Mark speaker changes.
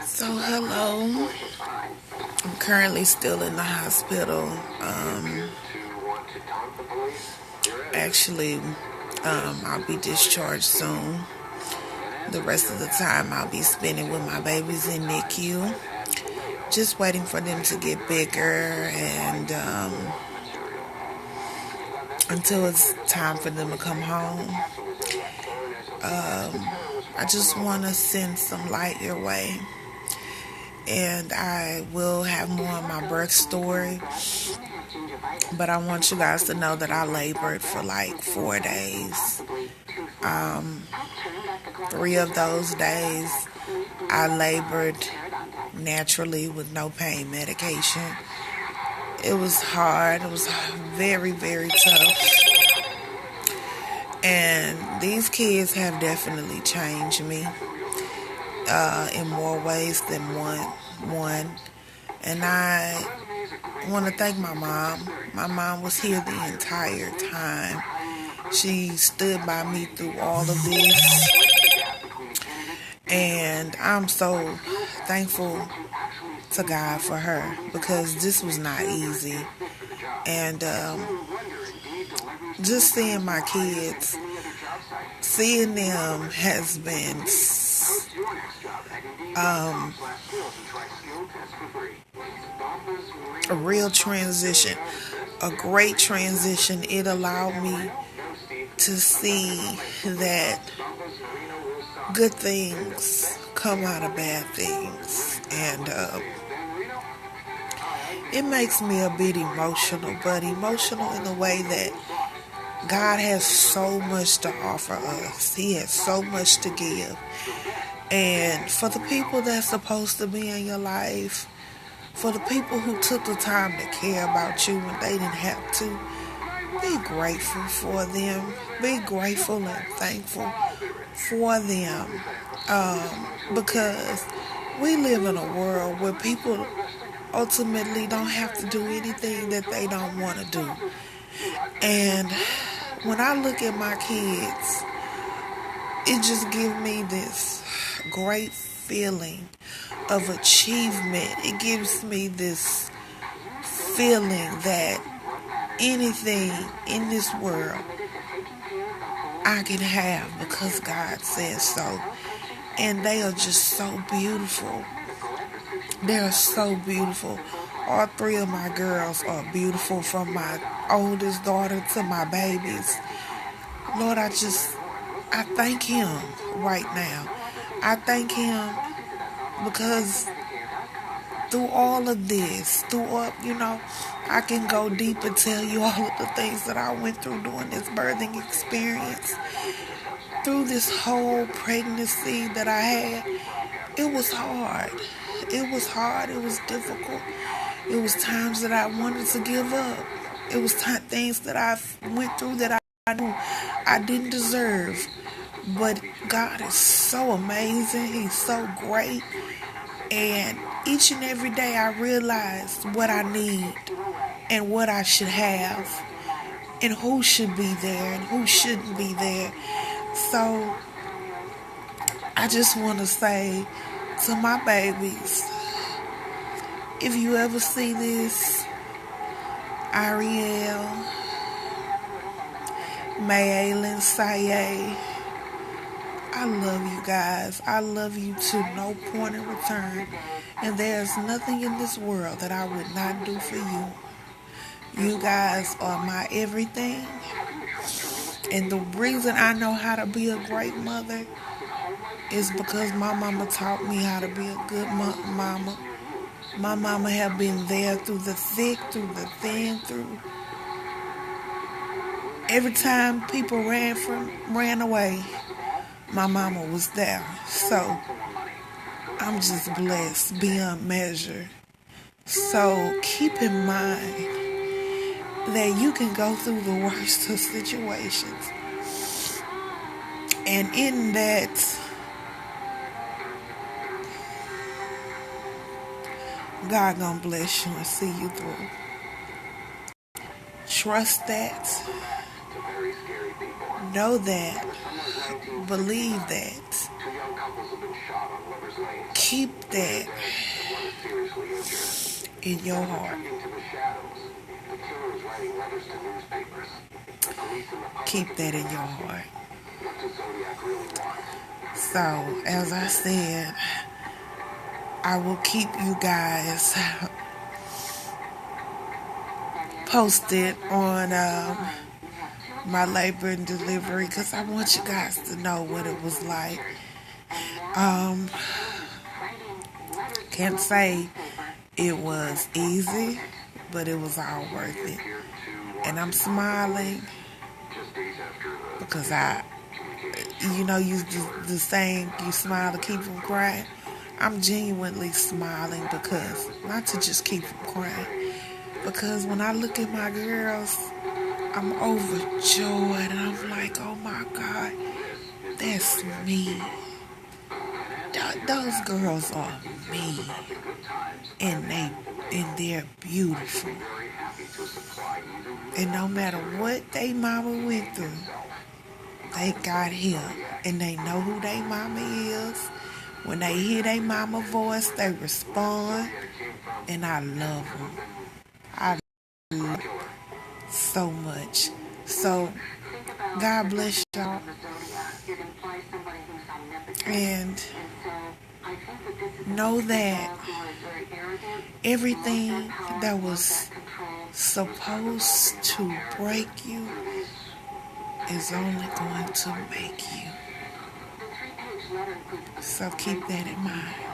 Speaker 1: So, hello. I'm currently still in the hospital. Actually, I'll be discharged soon. The rest of the time, I'll be spending with my babies in NICU. Just waiting for them to get bigger and until it's time for them to come home. I just want to send some light your way. And I will have more on my birth story. But I want you guys to know that I labored for like 4 days. 3 of those days, I labored naturally with no pain medication. It was hard. It was very, very tough. And these kids have definitely changed me in more ways than one. And I want to thank my mom. My mom was here the entire time. She stood by me through all of this. And I'm so thankful to God for her because this was not easy. And just seeing my kids, seeing them has been a real transition, a great transition. It allowed me to see that good things come out of bad things. And it makes me a bit emotional, but emotional in the way that God has so much to offer us. He has so much to give. And for the people that's supposed to be in your life, for the people who took the time to care about you when they didn't have to, be grateful for them. Be grateful and thankful for them. Because we live in a world where people ultimately don't have to do anything that they don't want to do. And when I look at my kids, it just gives me this great feeling of achievement. It gives me this feeling that anything in this world I can have because God says so. And they are just so beautiful. They are so beautiful. All 3 of my girls are beautiful, from my oldest daughter to my babies. Lord, I thank Him right now. I thank Him because through all of this, I can go deep and tell you all of the things that I went through during this birthing experience. Through this whole pregnancy that I had, it was hard. It was hard. It was difficult. It was times that I wanted to give up. It was things that I went through that I knew I didn't deserve. But God is so amazing. He's so great. And each and every day I realize what I need and what I should have and who should be there and who shouldn't be there. So I just want to say to my babies, if you ever see this, Ariel, Maylin, Saye, I love you guys. I love you to no point in return. And there's nothing in this world that I would not do for you. You guys are my everything. And the reason I know how to be a great mother is because my mama taught me how to be a good mama. My mama have been there through the thick, through the thin, through every time people ran away. My mama was there. So I'm just blessed beyond measure. So keep in mind that you can go through the worst of situations. And in that, God gonna bless you and see you through. Trust that. Know that. Believe that. Keep that in your heart. Keep that in your heart. So, as I said, I will keep you guys posted on my labor and delivery because I want you guys to know what it was like. Can't say it was easy, but it was all worth it. And I'm smiling because you the saying, you smile to keep from crying. I'm genuinely smiling because, not to just keep from crying, because when I look at my girls, I'm overjoyed and I'm like, oh my God, that's me. Those girls are me, and they're beautiful. And no matter what they mama went through, they got here, and they know who they mama is. When they hear their mama voice, they respond, and I love them. I love them so much. So God bless y'all, and know that everything that was supposed to break you is only going to make you. So keep that in mind.